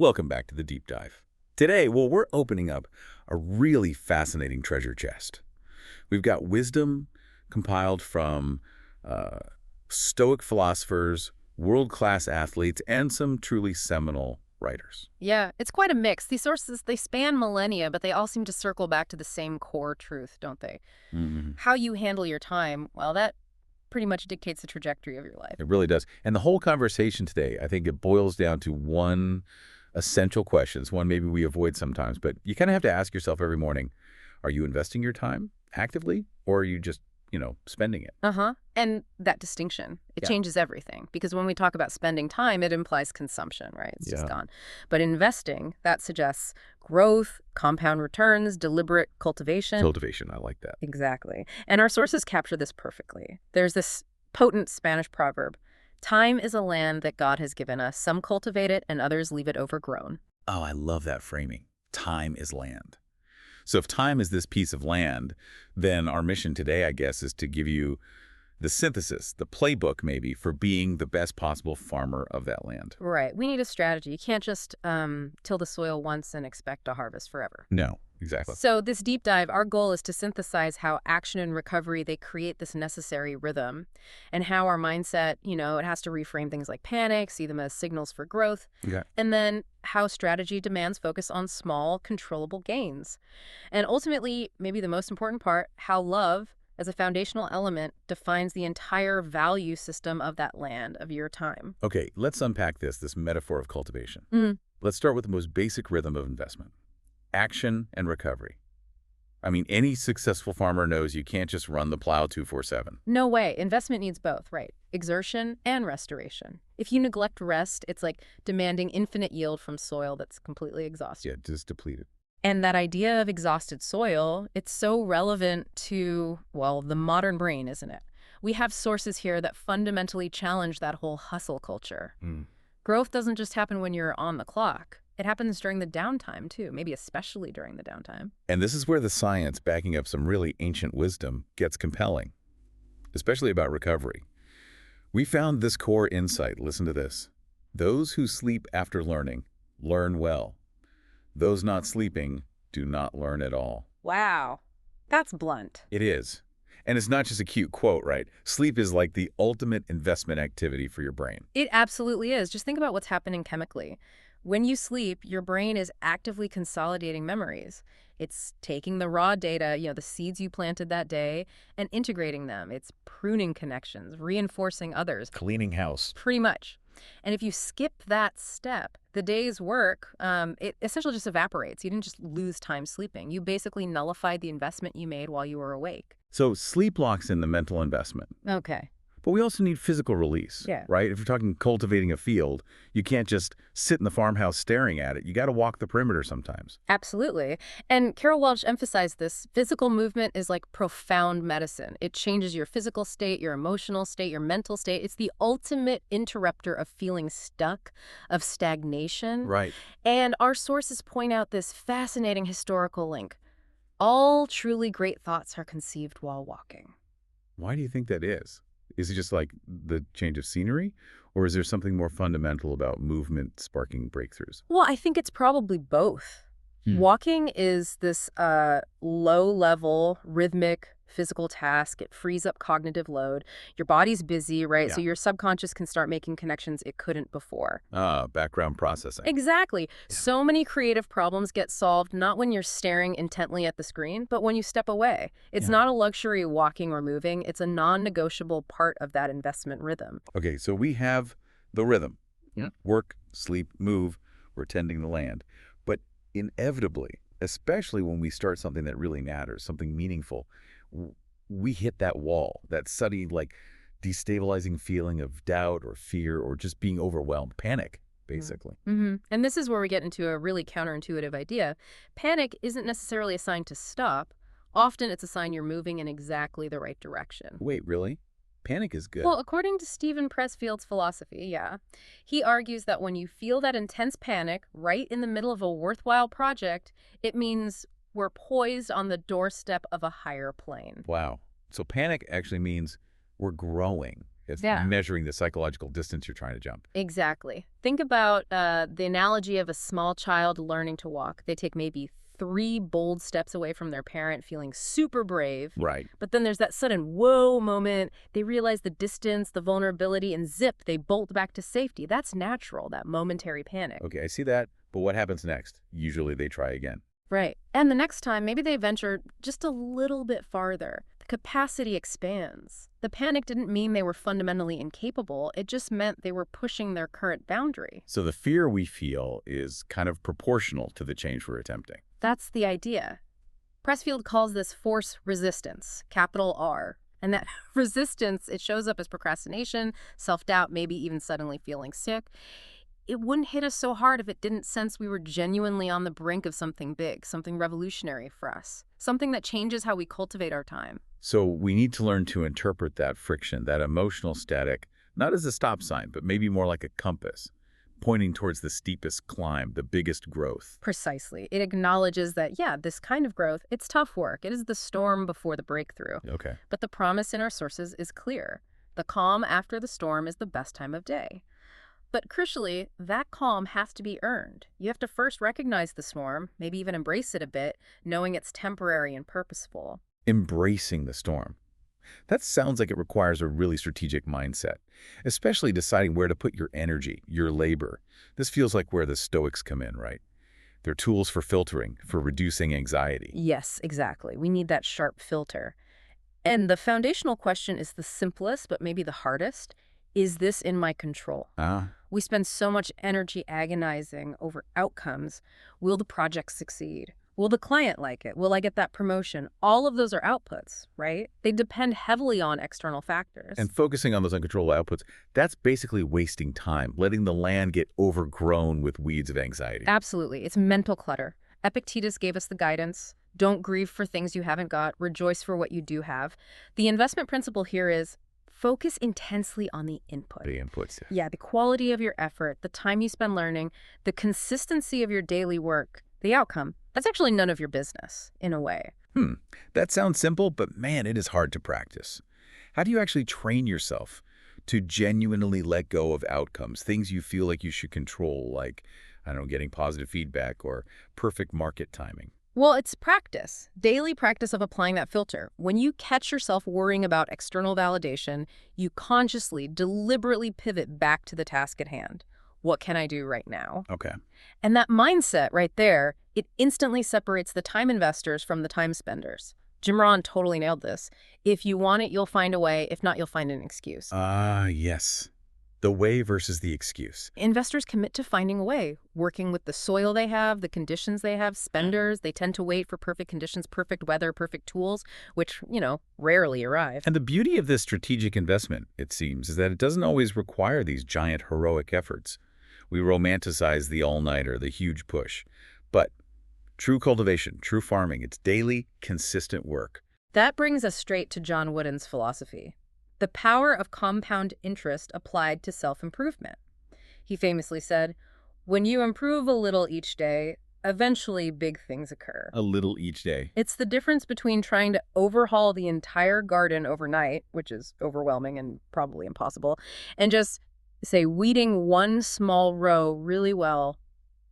Welcome back to the Deep Dive. Today, well, we're opening up a really fascinating treasure chest. We've got wisdom compiled from uh, Stoic philosophers, world-class athletes, and some truly seminal writers. Yeah, it's quite a mix. These sources, they span millennia, but they all seem to circle back to the same core truth, don't they? Mhm. How you handle your time, well, that pretty much dictates the trajectory of your life. It really does. And the whole conversation today, I think it boils down to one essential question. It's one maybe we avoid sometimes, but you kind of have to ask yourself every morning, are you investing your time actively or are you just, spending it? Uh-huh. And that distinction, it Yeah. changes everything. Because when we talk about spending time, it implies consumption, right? It's just Yeah. gone. But investing, that suggests growth, compound returns, deliberate cultivation. Cultivation, I like that. Exactly. And our sources capture this perfectly. There's this potent Spanish proverb: time is a land that God has given us. Some cultivate it and others leave it overgrown. Oh, I love that framing. Time is land. So if time is this piece of land, then our mission today, I guess, is to give you the synthesis, the playbook maybe, for being the best possible farmer of that land. Right. We need a strategy. You can't just till the soil once and expect a harvest forever. No, exactly. So this deep dive, our goal is to synthesize how action and recovery, they create this necessary rhythm, and how our mindset, it has to reframe things like panic, see them as signals for growth, Okay. and then how strategy demands focus on small, controllable gains. And ultimately, maybe the most important part, how love as a foundational element defines the entire value system of that land, of your time. Okay, let's unpack this metaphor of cultivation. Mhm. Let's start with the most basic rhythm of investment, action and recovery. I mean, any successful farmer knows you can't just run the plow 24/7. No way. Investment needs both, right? Exertion and restoration. If you neglect rest, it's like demanding infinite yield from soil that's completely exhausted. Yeah, just depleted. And that idea of exhausted soil, it's so relevant to, well, the modern brain, isn't it? We have sources here that fundamentally challenge that whole hustle culture. Mm. Growth doesn't just happen when you're on the clock. It happens during the downtime, too, maybe especially during the downtime. And this is where the science backing up some really ancient wisdom gets compelling, especially about recovery. We found this core insight. Listen to this. Those who sleep after learning learn well. Those not sleeping do not learn at all. Wow. That's blunt. It is. And it's not just a cute quote, right? Sleep is like the ultimate investment activity for your brain. It absolutely is. Just think about what's happening chemically. When you sleep, your brain is actively consolidating memories. It's taking the raw data, the seeds you planted that day, and integrating them. It's pruning connections, reinforcing others, Cleaning house. pretty much. And if you skip that step, the day's work, it essentially just evaporates. You didn't just lose time sleeping. You basically nullified the investment you made while you were awake. So sleep locks in the mental investment. Okay. But we also need physical release, Yeah. right? If you're talking cultivating a field, you can't just sit in the farmhouse staring at it. You got to walk the perimeter sometimes. Absolutely. And Carol Welch emphasized this. Physical movement is like profound medicine. It changes your physical state, your emotional state, your mental state. It's the ultimate interrupter of feeling stuck, of stagnation. Right. And our sources point out this fascinating historical link. All truly great thoughts are conceived while walking. Why do you think that is? Is it just like the change of scenery? Or is there something more fundamental about movement sparking breakthroughs? Well, I think it's probably both. Walking is this low-level, rhythmic, physical task. It frees up cognitive load. Your body's busy, right? Yeah. So your subconscious can start making connections it couldn't before. Background processing. Exactly. Yeah. So many creative problems get solved not when you're staring intently at the screen, but when you step away. It's Yeah. not a luxury walking or moving. It's a non-negotiable part of that investment rhythm. Okay, so we have the rhythm. Yeah. Work, sleep, move, we're tending the land. But inevitably, especially when we start something that really matters, something meaningful, we hit that wall, that sudden, destabilizing feeling of doubt or fear or just being overwhelmed, panic, basically. And this is where we get into a really counterintuitive idea. Panic isn't necessarily a sign to stop. Often it's a sign you're moving in exactly the right direction. Wait, really? Panic is good. Well, according to Stephen Pressfield's philosophy, yeah, he argues that when you feel that intense panic right in the middle of a worthwhile project, it means we're poised on the doorstep of a higher plane. Wow. So panic actually means we're growing. It's Yeah. measuring the psychological distance you're trying to jump. Exactly. Think about the analogy of a small child learning to walk. They take maybe 3 bold steps away from their parent, feeling super brave. Right. But then there's that sudden whoa moment. They realize the distance, the vulnerability, and zip, they bolt back to safety. That's natural, that momentary panic. Okay, I see that. But what happens next? Usually they try again. Right. And the next time, maybe they venture just a little bit farther. The capacity expands. The panic didn't mean they were fundamentally incapable. It just meant they were pushing their current boundary. So the fear we feel is kind of proportional to the change we're attempting. That's the idea. Pressfield calls this force resistance, capital R. And that resistance, it shows up as procrastination, self-doubt, maybe even suddenly feeling sick. It wouldn't hit us so hard if it didn't sense we were genuinely on the brink of something big, something revolutionary for us, something that changes how we cultivate our time. So we need to learn to interpret that friction, that emotional static, not as a stop sign, but maybe more like a compass, pointing towards the steepest climb, the biggest growth. Precisely. It acknowledges that, yeah, this kind of growth, it's tough work. It is the storm before the breakthrough. Okay. But the promise in our sources is clear. The calm after the storm is the best time of day. But crucially, that calm has to be earned. You have to first recognize the storm, maybe even embrace it a bit, knowing it's temporary and purposeful. Embracing the storm. That sounds like it requires a really strategic mindset, especially deciding where to put your energy, your labor. This feels like where the Stoics come in, right? They're tools for filtering, for reducing anxiety. Yes, exactly. We need that sharp filter. And the foundational question is the simplest, but maybe the hardest. Is this in my control? We spend so much energy agonizing over outcomes. Will the project succeed? Will the client like it? Will I get that promotion? All of those are outputs, right? They depend heavily on external factors. And focusing on those uncontrollable outputs, that's basically wasting time, letting the land get overgrown with weeds of anxiety. Absolutely. It's mental clutter. Epictetus gave us the guidance. Don't grieve for things you haven't got. Rejoice for what you do have. The investment principle here is focus intensely on the input. The inputs. Yeah, the quality of your effort, the time you spend learning, the consistency of your daily work, the outcome. That's actually none of your business, in a way. That sounds simple, but man, it is hard to practice. How do you actually train yourself to genuinely let go of outcomes, things you feel like you should control, like, I don't know, getting positive feedback or perfect market timing? Well, it's practice, daily practice of applying that filter. When you catch yourself worrying about external validation, you consciously, deliberately pivot back to the task at hand. What can I do right now? Okay. And that mindset right there, it instantly separates the time investors from the time spenders. Jim Rohn totally nailed this. If you want it, you'll find a way. If not, you'll find an excuse. Yes. The way versus the excuse. Investors commit to finding a way, working with the soil they have, the conditions they have. Spenders, they tend to wait for perfect conditions, perfect weather, perfect tools, which, rarely arrive. And the beauty of this strategic investment, it seems, is that it doesn't always require these giant heroic efforts. We romanticize the all-nighter, the huge push. But true cultivation, true farming, it's daily, consistent work. That brings us straight to John Wooden's philosophy. The power of compound interest applied to self-improvement. He famously said, when you improve a little each day, eventually big things occur. A little each day. It's the difference between trying to overhaul the entire garden overnight, which is overwhelming and probably impossible, and just, say, weeding one small row really well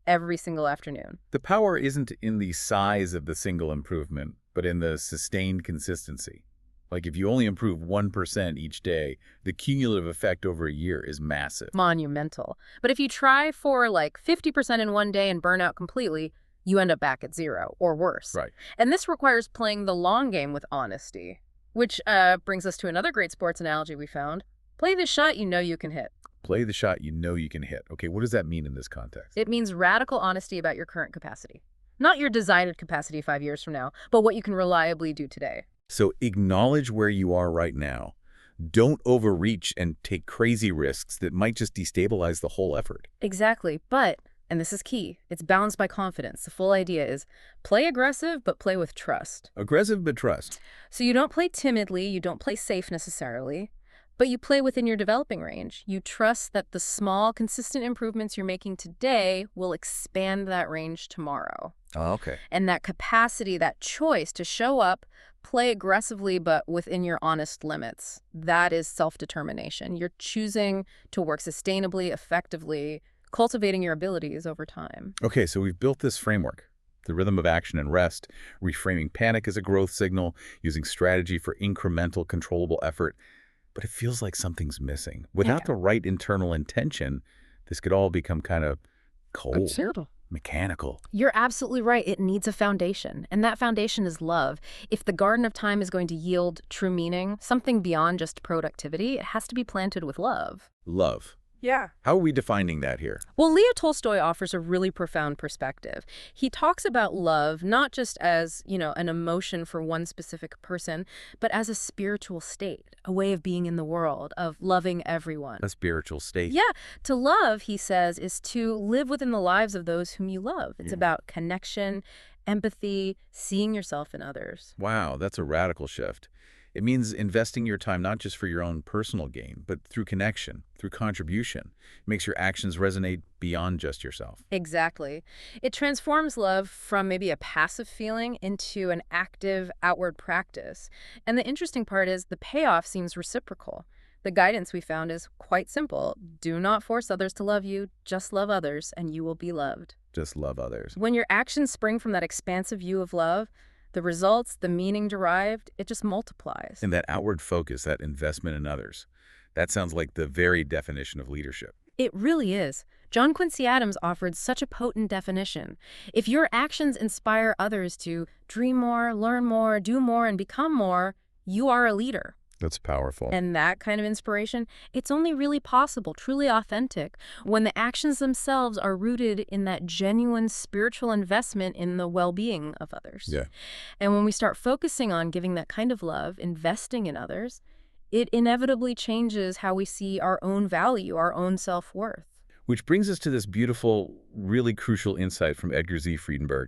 every single afternoon. The power isn't in the size of the single improvement, but in the sustained consistency. Like if you only improve 1% each day, the cumulative effect over a year is massive. Monumental. But if you try for like 50% in one day and burn out completely, you end up back at zero or worse. Right. And this requires playing the long game with honesty, which brings us to another great sports analogy we found. Play the shot you know you can hit. Play the shot you know you can hit. Okay, what does that mean in this context? It means radical honesty about your current capacity. Not your desired capacity 5 years from now, but what you can reliably do today. So acknowledge where you are right now. Don't overreach and take crazy risks that might just destabilize the whole effort. Exactly, but, and this is key, it's balanced by confidence. The full idea is play aggressive, but play with trust. Aggressive but trust. So you don't play timidly, you don't play safe necessarily, but you play within your developing range. You trust that the small, consistent improvements you're making today will expand that range tomorrow. Oh, okay. And that capacity, that choice to show up, Play aggressively, but within your honest limits. That is self-determination. You're choosing to work sustainably, effectively, cultivating your abilities over time. Okay, so we've built this framework. The rhythm of action and rest, reframing panic as a growth signal, using strategy for incremental, controllable effort. But it feels like something's missing. Without the right internal intention, this could all become kind of cold, mechanical. You're absolutely right. It needs a foundation, and that foundation is love. If the garden of time is going to yield true meaning, something beyond just productivity, it has to be planted with love. Love. Yeah. How are we defining that here? Well, Leo Tolstoy offers a really profound perspective. He talks about love not just as, an emotion for one specific person, but as a spiritual state, a way of being in the world, of loving everyone. A spiritual state. Yeah. To love, he says, is to live within the lives of those whom you love. It's about connection, empathy, seeing yourself in others. Wow, that's a radical shift. It means investing your time not just for your own personal gain, but through connection, through contribution. It makes your actions resonate beyond just yourself. Exactly. It transforms love from maybe a passive feeling into an active, outward practice. And the interesting part is the payoff seems reciprocal. The guidance we found is quite simple. Do not force others to love you. Just love others, and you will be loved. Just love others. When your actions spring from that expansive view of love, the results, the meaning derived, it just multiplies. And that outward focus, that investment in others, that sounds like the very definition of leadership. It really is. John Quincy Adams offered such a potent definition. If your actions inspire others to dream more, learn more, do more, and become more, you are a leader. That's powerful. And that kind of inspiration, it's only really possible, truly authentic, when the actions themselves are rooted in that genuine spiritual investment in the well-being of others. Yeah. And when we start focusing on giving that kind of love, investing in others, it inevitably changes how we see our own value, our own self-worth. Which brings us to this beautiful, really crucial insight from Edgar Z. Friedenberg.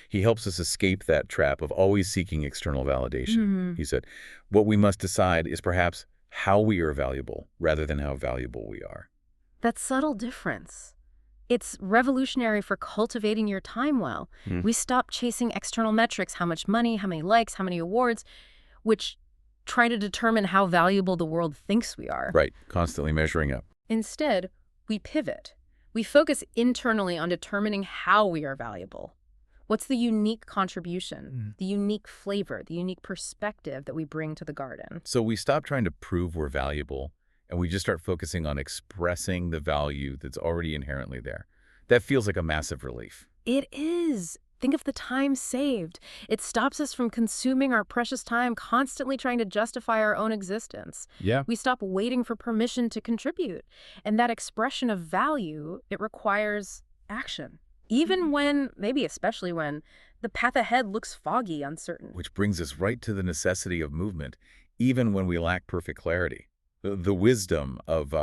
He helps us escape that trap of always seeking external validation. He said, what we must decide is perhaps how we are valuable rather than how valuable we are. That subtle difference. It's revolutionary for cultivating your time well. We stop chasing external metrics, how much money, how many likes, how many awards, which try to determine how valuable the world thinks we are. Right, constantly measuring up. Instead, we pivot. We focus internally on determining how we are valuable. What's the unique contribution, the unique flavor, the unique perspective that we bring to the garden? So we stop trying to prove we're valuable, and we just start focusing on expressing the value that's already inherently there. That feels like a massive relief. It is. Think of the time saved. It stops us from consuming our precious time constantly trying to justify our own existence. Yeah. We stop waiting for permission to contribute. And that expression of value, it requires action. Even when, maybe especially when, the path ahead looks foggy, uncertain. Which brings us right to the necessity of movement, even when we lack perfect clarity. The wisdom of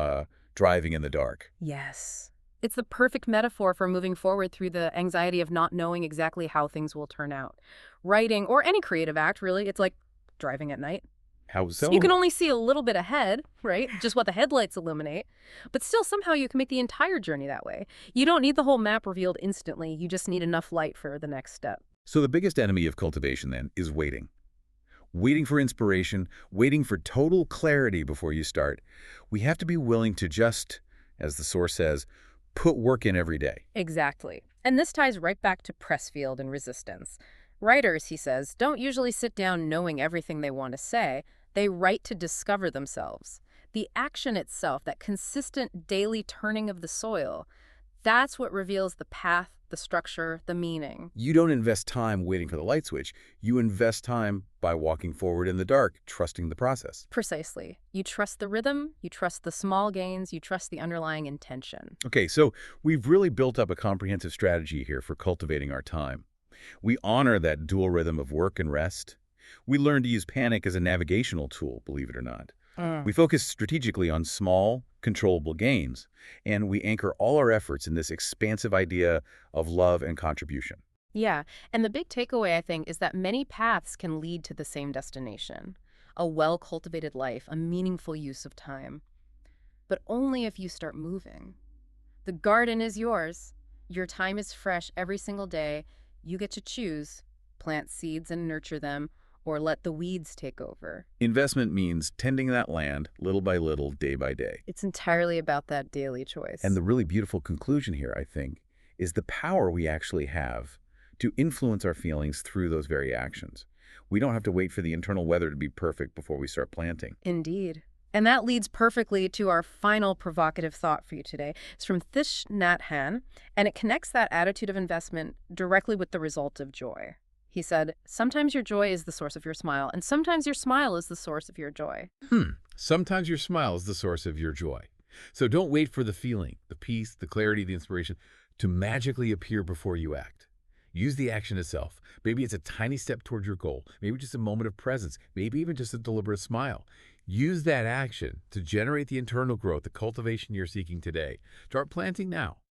driving in the dark. Yes. It's the perfect metaphor for moving forward through the anxiety of not knowing exactly how things will turn out. Writing, or any creative act, really, it's like driving at night. How so? You can only see a little bit ahead, right? Just what the headlights illuminate. But still, somehow you can make the entire journey that way. You don't need the whole map revealed instantly. You just need enough light for the next step. So the biggest enemy of cultivation, then, is waiting. Waiting for inspiration, waiting for total clarity before you start. We have to be willing to just, as the source says, put work in every day. Exactly. And this ties right back to Pressfield and resistance. Writers, he says, don't usually sit down knowing everything they want to say. They write to discover themselves. The action itself, that consistent daily turning of the soil, that's what reveals the path, the structure, the meaning. You don't invest time waiting for the light switch. You invest time by walking forward in the dark, trusting the process. Precisely. You trust the rhythm, you trust the small gains, you trust the underlying intention. Okay, so we've really built up a comprehensive strategy here for cultivating our time. We honor that dual rhythm of work and rest. We learn to use panic as a navigational tool, believe it or not. We focus strategically on small, controllable gains, and we anchor all our efforts in this expansive idea of love and contribution. Yeah, and the big takeaway, I think, is that many paths can lead to the same destination. A well-cultivated life, a meaningful use of time. But only if you start moving. The garden is yours. Your time is fresh every single day. You get to choose, plant seeds and nurture them, or let the weeds take over. Investment means tending that land little by little, day by day. It's entirely about that daily choice. And the really beautiful conclusion here, I think, is the power we actually have to influence our feelings through those very actions. We don't have to wait for the internal weather to be perfect before we start planting. Indeed. And that leads perfectly to our final provocative thought for you today. It's from Thich Nhat Hanh, and it connects that attitude of investment directly with the result of joy. He said, "Sometimes your joy is the source of your smile, and sometimes your smile is the source of your joy." Sometimes your smile is the source of your joy. So don't wait for the feeling, the peace, the clarity, the inspiration to magically appear before you act. Use the action itself. Maybe it's a tiny step toward your goal. Maybe just a moment of presence. Maybe even just a deliberate smile. Use that action to generate the internal growth, the cultivation you're seeking today. Start planting now.